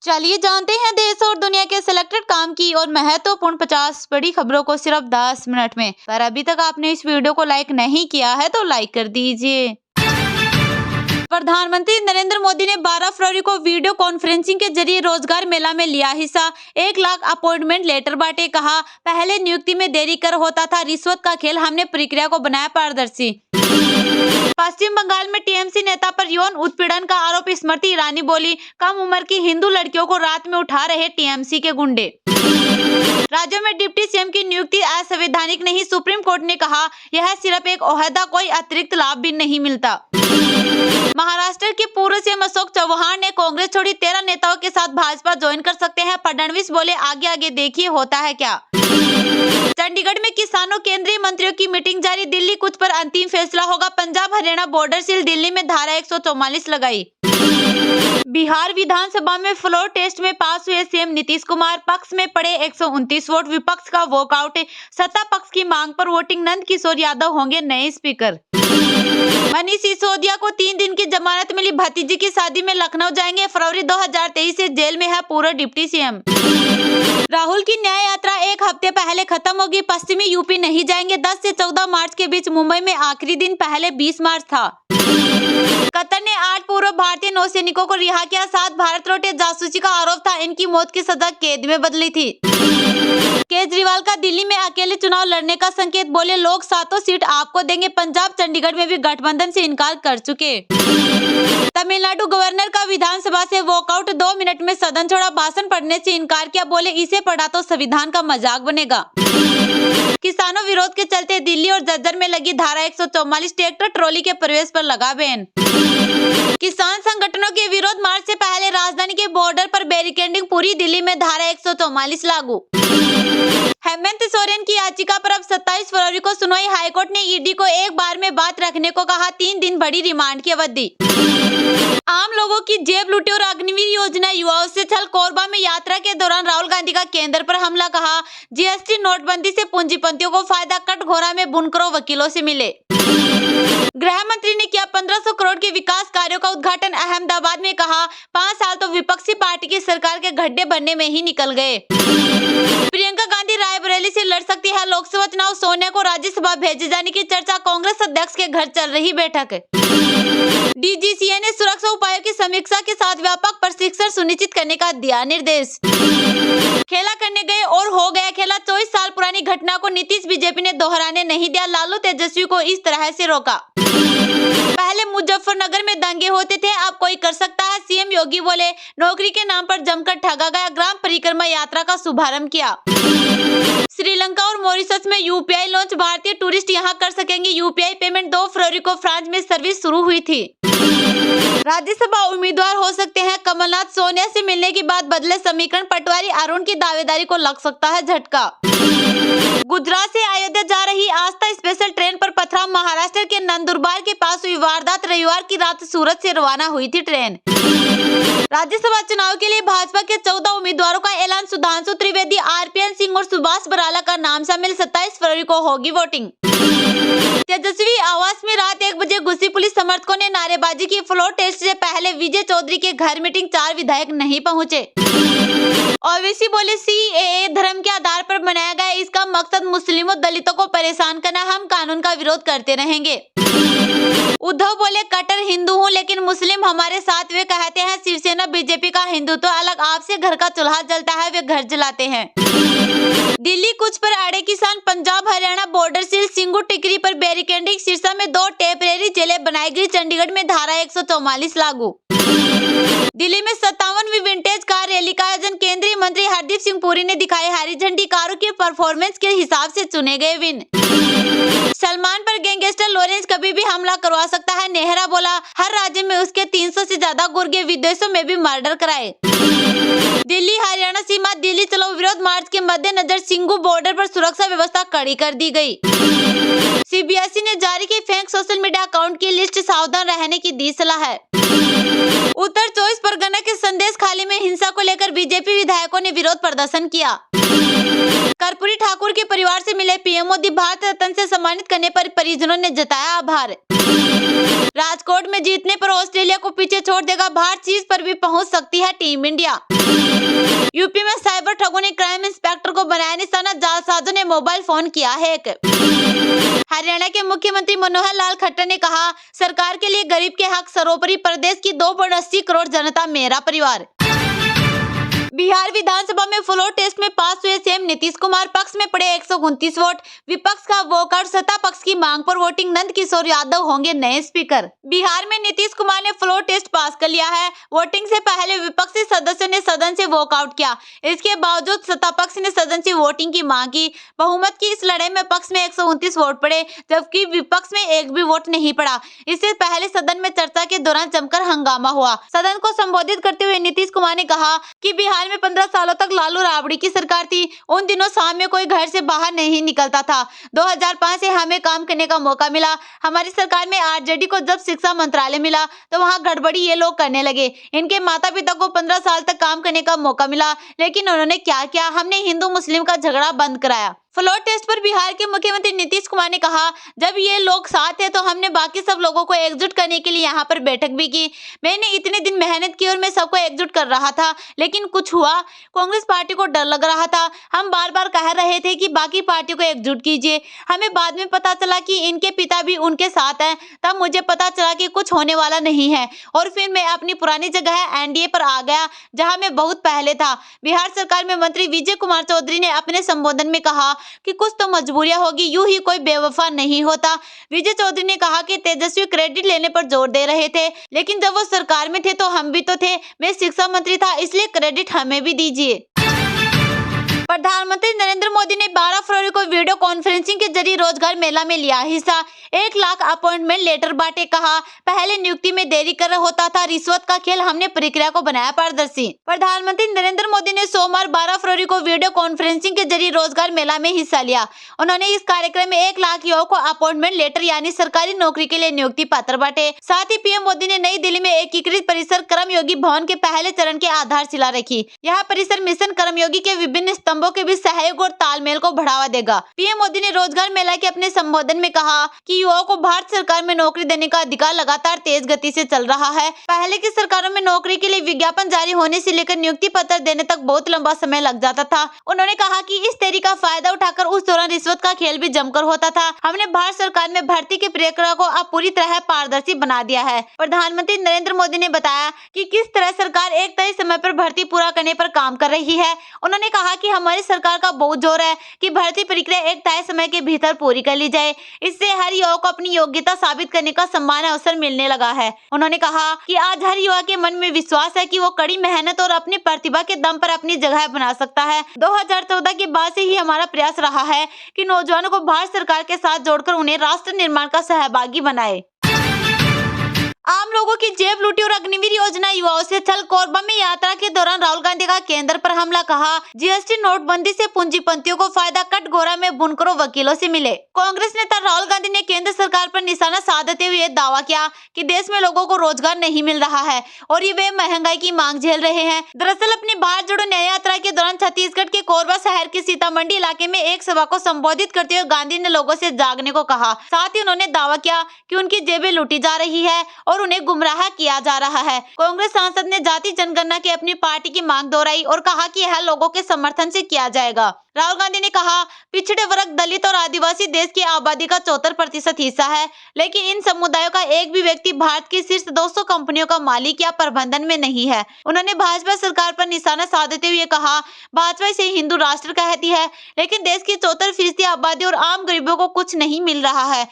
चलिए जानते हैं देश और दुनिया के सिलेक्टेड काम की और महत्वपूर्ण 50 बड़ी खबरों को सिर्फ 10 मिनट में। पर अभी तक आपने इस वीडियो को लाइक नहीं किया है तो लाइक कर दीजिए। प्रधानमंत्री नरेंद्र मोदी ने 12 फरवरी को वीडियो कॉन्फ्रेंसिंग के जरिए रोजगार मेला में लिया हिस्सा। 1 लाख अपॉइंटमेंट लेटर बांटे। कहा, पहले नियुक्ति में देरी कर होता था रिश्वत का खेल, हमने प्रक्रिया को बनाया पारदर्शी। पश्चिम बंगाल में टीएमसी नेता पर यौन उत्पीड़न का आरोप। स्मृति ईरानी बोली, कम उम्र की हिंदू लड़कियों को रात में उठा रहे टीएमसी के गुंडे। राज्यों में डिप्टी सीएम की नियुक्ति असंवैधानिक नहीं, सुप्रीम कोर्ट ने कहा, यह सिर्फ एक ओहदा, कोई अतिरिक्त लाभ भी नहीं मिलता। महाराष्ट्र के पूर्व सीएम अशोक चव्हाण ने कांग्रेस छोड़ी। 13 नेताओं के साथ भाजपा ज्वाइन कर सकते हैं। फडणवीस बोले, आगे आगे देखिए होता है क्या। चंडीगढ़ में किसानों केंद्रीय मंत्रियों की मीटिंग जारी। दिल्ली कुछ पर अंतिम फैसला होगा। पंजाब हरियाणा बॉर्डर सील, दिल्ली में धारा 144 लगाई। बिहार विधानसभा में फ्लोर टेस्ट में पास हुए सीएम नीतीश कुमार। पक्ष में पड़े 129 वोट, विपक्ष का वॉकआउट। सत्ता पक्ष की मांग पर वोटिंग। नंद किशोर यादव होंगे नए स्पीकर। मनीष सिसोदिया को 3 दिन की जमानत मिली। भतीजी की शादी में लखनऊ जाएंगे। फरवरी 2023 से जेल में है पूर्व डिप्टी सीएम। राहुल की न्याय यात्रा 1 हफ्ते पहले खत्म होगी। पश्चिमी यूपी नहीं जाएंगे। 10 से 14 मार्च के बीच मुंबई में आखिरी दिन, पहले 20 मार्च था। कतर ने 8 पूर्व भारतीय नौसैनिकों को रिहा किया। 7 भारत लौटे। जासूसी का आरोप था, इनकी मौत की सजा कैद में बदली थी। केजरीवाल का दिल्ली में अकेले चुनाव लड़ने का संकेत। बोले, लोग 7 सीट आपको देंगे। पंजाब चंडीगढ़ में भी गठबंधन से इनकार कर चुके। तमिलनाडु गवर्नर का विधानसभा से वॉकआउट। 2 मिनट में सदन छोड़ा। भाषण पढ़ने से इनकार किया। बोले, इसे पढ़ा तो संविधान का मजाक बनेगा। किसानों विरोध के चलते दिल्ली और झज्जर में लगी धारा 144। ट्रैक्टर ट्रॉली के प्रवेश पर लगा बैन। किसान संगठनों के विरोध मार्च से पहले राजधानी के बॉर्डर पर बैरिकेडिंग। पूरी दिल्ली में धारा 144 लागू। हेमंत सोरेन की याचिका पर अब 27 फरवरी को सुनवाई। हाईकोर्ट ने ईडी को एक बार में बात रखने को कहा। 3 दिन बढ़ी रिमांड की अवधि। आम लोगों की जेब लूटी और अग्निवीर योजना युवाओं से छल। कोरबा में यात्रा के दौरान राहुल गांधी का केंद्र पर हमला। कहा, जीएसटी नोटबंदी से पूंजीपतियों को फायदा। कटघोरा में बुनकरों वकीलों से मिले। गृह मंत्री ने किया 1500 करोड़ के विकास कार्यों का उद्घाटन। अहमदाबाद में कहा, 5 साल तो विपक्षी पार्टी की सरकार के गड्ढे भरने में ही निकल गए। प्रियंका गांधी रायबरेली से लड़ सकती है लोकसभा चुनाव। सोनिया को राज्यसभा भेजे जाने की चर्चा। कांग्रेस अध्यक्ष के घर चल रही बैठक। डीजीसीए ने सुरक्षा उपायों की समीक्षा के साथ व्यापक प्रशिक्षण सुनिश्चित करने का दिया निर्देश। खेला करने गए और हो गया खेला। 24 साल पुरानी घटना को नीतीश बीजेपी ने दोहराने नहीं दिया। लालू तेजस्वी को इस तरह से रोका। पहले मुजफ्फरनगर में दंगे होते थे, अब कोई कर सकता है। सीएम योगी बोले, नौकरी के नाम पर जमकर ठगा गया। ग्राम परिक्रमा यात्रा का शुभारंभ किया। श्रीलंका और मॉरिशस में यूपीआई लॉन्च। भारतीय टूरिस्ट यहां कर सकेंगे यूपीआई पेमेंट। 2 फरवरी को फ्रांस में सर्विस शुरू हुई थी। राज्यसभा उम्मीदवार हो सकते हैं कमलनाथ। सोनिया से मिलने के बाद बदले समीकरण। पटवारी अरुण की दावेदारी को लग सकता है झटका। गुजरात से अयोध्या जा रही आस्था स्पेशल ट्रेन पर पथराव। महाराष्ट्र के नंदुरबार के पास हुई वारदात। रविवार की रात सूरत से रवाना हुई थी ट्रेन। राज्यसभा चुनाव के लिए भाजपा के 14 उम्मीदवारों का ऐलान। सुधांशु त्रिवेदी, आरपीएन सिंह और सुभाष बराला का नाम शामिल। 27 फरवरी को होगी वोटिंग। तेजस्वी आवास में रात 1 बजे घुसी पुलिस। समर्थकों ने नारेबाजी की। फ्लोर टेस्ट से पहले विजय चौधरी के घर मीटिंग। 4 विधायक नहीं पहुंचे। ओवैसी बोले, सीएए धर्म के आधार पर बनाया गया। इसका मकसद मुस्लिमों दलितों को परेशान करना। हम कानून का विरोध करते रहेंगे। उद्धव बोले, कट्टर हिंदू हूँ लेकिन मुस्लिम हमारे साथ। वे कहते हैं शिवसेना बीजेपी का हिंदुत्व अलग। आपसे घर का चूल्हा जलता है, वे घर जलाते हैं। दिल्ली कुछ पर अड़े किसान। Punjab Haryana border seal. सिंगू टिकरी पर बैरिकेडिंग। सिरसा में 2 टेम्परेरी जेलें बनाई गई। चंडीगढ़ में धारा 144 लागू। दिल्ली में 57वीं विंटेज कार रैली का आयोजन। केंद्रीय मंत्री हरदीप सिंह पुरी ने दिखाई हरी झंडी। कारों की परफॉर्मेंस के हिसाब से चुने गए विन। सलमान पर गैंगस्टर लॉरेंस कभी भी हमला करवा सकता है। नेहरा बोला, हर राज्य में उसके 300 से ज्यादा गुर्गे। विदेशों में भी मर्डर कराए। दिल्ली हरियाणा सीमा। दिल्ली चलो विरोध मार्च के मद्देनजर सिंगू बॉर्डर पर सुरक्षा व्यवस्था कड़ी कर दी गई। सीबीएसई ने जारी की फेक सोशल मीडिया अकाउंट की लिस्ट। सावधान रहने की दी सलाह है। उत्तर 24 परगना के संदेश खाली में हिंसा को लेकर बीजेपी विधायकों ने विरोध प्रदर्शन किया। कर्पूरी ठाकुर के परिवार से मिले पीएम मोदी, भारत रत्न से सम्मानित करने पर परिजनों ने जताया आभार। राजकोट में जीतने पर ऑस्ट्रेलिया को पीछे छोड़ देगा भारत, चीज पर भी पहुंच सकती है टीम इंडिया। यूपी में साइबर ठगों ने क्राइम इंस्पेक्टर को बनाया निशाना, जालसाजों ने मोबाइल फोन किया हैक। हरियाणा के मुख्यमंत्री मनोहर लाल खट्टर ने कहा, सरकार के लिए गरीब के हक सर्वोपरि, प्रदेश की 2.80 करोड़ जनता मेरा परिवार। बिहार विधानसभा में फ्लोर टेस्ट में पास हुए सीएम नीतीश कुमार, पक्ष में पड़े 129 वोट, विपक्ष का वॉकआउट, सत्ता पक्ष की मांग पर वोटिंग, नंद किशोर यादव होंगे नए स्पीकर। बिहार में नीतीश कुमार ने फ्लोर टेस्ट पास कर लिया है। वोटिंग से पहले विपक्षी सदस्यों ने सदन से वॉकआउट किया। इसके बावजूद सत्ता पक्ष ने सदन से वोटिंग की मांग की। बहुमत की इस लड़ाई में पक्ष में 129 वोट पड़े, जबकि विपक्ष में एक भी वोट नहीं पड़ा। इससे पहले सदन में चर्चा के दौरान जमकर हंगामा हुआ। सदन को संबोधित करते हुए नीतीश कुमार ने कहा कि बिहार में 15 सालों तक लालू राबड़ी की सरकार थी। उन दिनों शाम में कोई घर से बाहर नहीं निकलता था। 2005 से हमें काम करने का मौका मिला। हमारी सरकार में आरजेडी को जब शिक्षा मंत्रालय मिला तो वहां गड़बड़ी ये लोग करने लगे। इनके माता पिता को 15 साल तक काम करने का मौका मिला, लेकिन उन्होंने क्या किया, हमने हिंदू मुस्लिम का झगड़ा बंद कराया। फ्लोर टेस्ट पर बिहार के मुख्यमंत्री नीतीश कुमार ने कहा, जब ये लोग साथ है तो हमने बाकी सब लोगों को एकजुट करने के लिए यहाँ पर बैठक भी की। मैंने इतने दिन मेहनत की और मैं सबको एकजुट कर रहा था, लेकिन कुछ हुआ। कांग्रेस पार्टी को डर लग रहा था। हम बार बार कह रहे थे कि बाकी पार्टियों को एकजुट कीजिए। हमें बाद में पता चला कि इनके पिता भी उनके साथ हैं। तब मुझे पता चला कि कुछ होने वाला नहीं है और फिर मैं अपनी पुरानी जगह एनडीए पर आ गया, जहाँ मैं बहुत पहले था। बिहार सरकार में मंत्री विजय कुमार चौधरी ने अपने संबोधन में कहा कि कुछ तो मजबूरियां होगी, यूं ही कोई बेवफा नहीं होता। विजय चौधरी ने कहा कि तेजस्वी क्रेडिट लेने पर जोर दे रहे थे, लेकिन जब वो सरकार में थे तो हम भी तो थे। मैं शिक्षा मंत्री था, इसलिए क्रेडिट हमें भी दीजिए। प्रधानमंत्री नरेंद्र मोदी ने 12 फरवरी को वीडियो कॉन्फ्रेंसिंग के जरिए रोजगार मेला में लिया हिस्सा। 1 लाख अपॉइंटमेंट लेटर बांटे। कहा, पहले नियुक्ति में देरी कर होता था रिश्वत का खेल, हमने प्रक्रिया को बनाया पारदर्शी। प्रधानमंत्री नरेंद्र मोदी ने सोमवार 12 फरवरी को वीडियो कॉन्फ्रेंसिंग के जरिए रोजगार मेला में हिस्सा लिया। उन्होंने इस कार्यक्रम में 1 लाख युवाओं को अपॉइंटमेंट लेटर यानी सरकारी नौकरी के लिए नियुक्ति पत्र बांटे। साथ ही पीएम मोदी ने नई दिल्ली में एकीकृत परिसर कर्मयोगी भवन के पहले चरण की आधारशिला रखी। यह परिसर मिशन कर्मयोगी के विभिन्न स्तंभों के बीच सहयोग और तालमेल को बढ़ावा देगा। पीएम मोदी ने रोजगार मेला के अपने संबोधन में कहा कि युवाओं को भारत सरकार में नौकरी देने का अधिकार लगातार तेज गति से चल रहा है। पहले की सरकारों में नौकरी के लिए विज्ञापन जारी होने से लेकर नियुक्ति पत्र देने तक बहुत लंबा समय लग जाता था। उन्होंने कहा कि इस तरीके का फायदा उठाकर उस दौरान रिश्वत का खेल भी जमकर होता था। हमने भारत सरकार में भर्ती की प्रक्रिया को अब पूरी तरह पारदर्शी बना दिया है। प्रधानमंत्री नरेंद्र मोदी ने बताया कि किस तरह सरकार एक तय समय पर भर्ती पूरा करने पर काम कर रही है। उन्होंने कहा कि हमारी सरकार का बहुत जोर है कि भर्ती प्रक्रिया एक तय समय के भीतर पूरी कर ली जाए। इससे हर युवा को अपनी योग्यता साबित करने का समान अवसर मिलने लगा है। उन्होंने कहा कि आज हर युवा के मन में विश्वास है कि वो कड़ी मेहनत और अपनी प्रतिभा के दम पर अपनी जगह बना सकता है। 2014 के बाद से ही हमारा प्रयास रहा है कि नौजवानों को भारत सरकार के साथ जोड़कर उन्हें राष्ट्र निर्माण का सहभागी बनाए। आम लोगों की जेब लूटी और अग्निवीर योजना युवाओं से छल। कोरबा में यात्रा के दौरान राहुल गांधी का केंद्र पर हमला। कहा, जीएसटी नोटबंदी से पूंजीपतियों को फायदा, कटघोरा में बुनकरों वकीलों से मिले। कांग्रेस नेता राहुल गांधी ने केंद्र सरकार पर निशाना साधते हुए दावा किया कि देश में लोगों को रोजगार नहीं मिल रहा है और ये वे महंगाई की मांग झेल रहे हैं। दरअसल अपनी भारत जोड़ो न्याय यात्रा के दौरान छत्तीसगढ़ के कोरबा शहर के सीतामंडी इलाके में एक सभा को संबोधित करते हुए गांधी ने लोगों से जागने को कहा। साथ ही उन्होंने दावा किया कि उनकी जेबें लूटी जा रही है और उन्हें गुमराह किया जा रहा है। कांग्रेस सांसद ने जाति जनगणना की अपनी पार्टी की मांग दोहराई और कहा कि यह लोगों के समर्थन से किया जाएगा। राहुल गांधी ने कहा, पिछड़े वर्ग, दलित और आदिवासी देश की आबादी का 74% हिस्सा है, लेकिन इन समुदायों का एक भी व्यक्ति भारत की शीर्ष 200 कंपनियों का मालिक या प्रबंधन में नहीं है। उन्होंने भाजपा सरकार पर निशाना साधते हुए कहा, भाजपा इसे हिंदू राष्ट्र कहती है, लेकिन देश की 74% आबादी और आम गरीबों को कुछ नहीं मिल रहा है।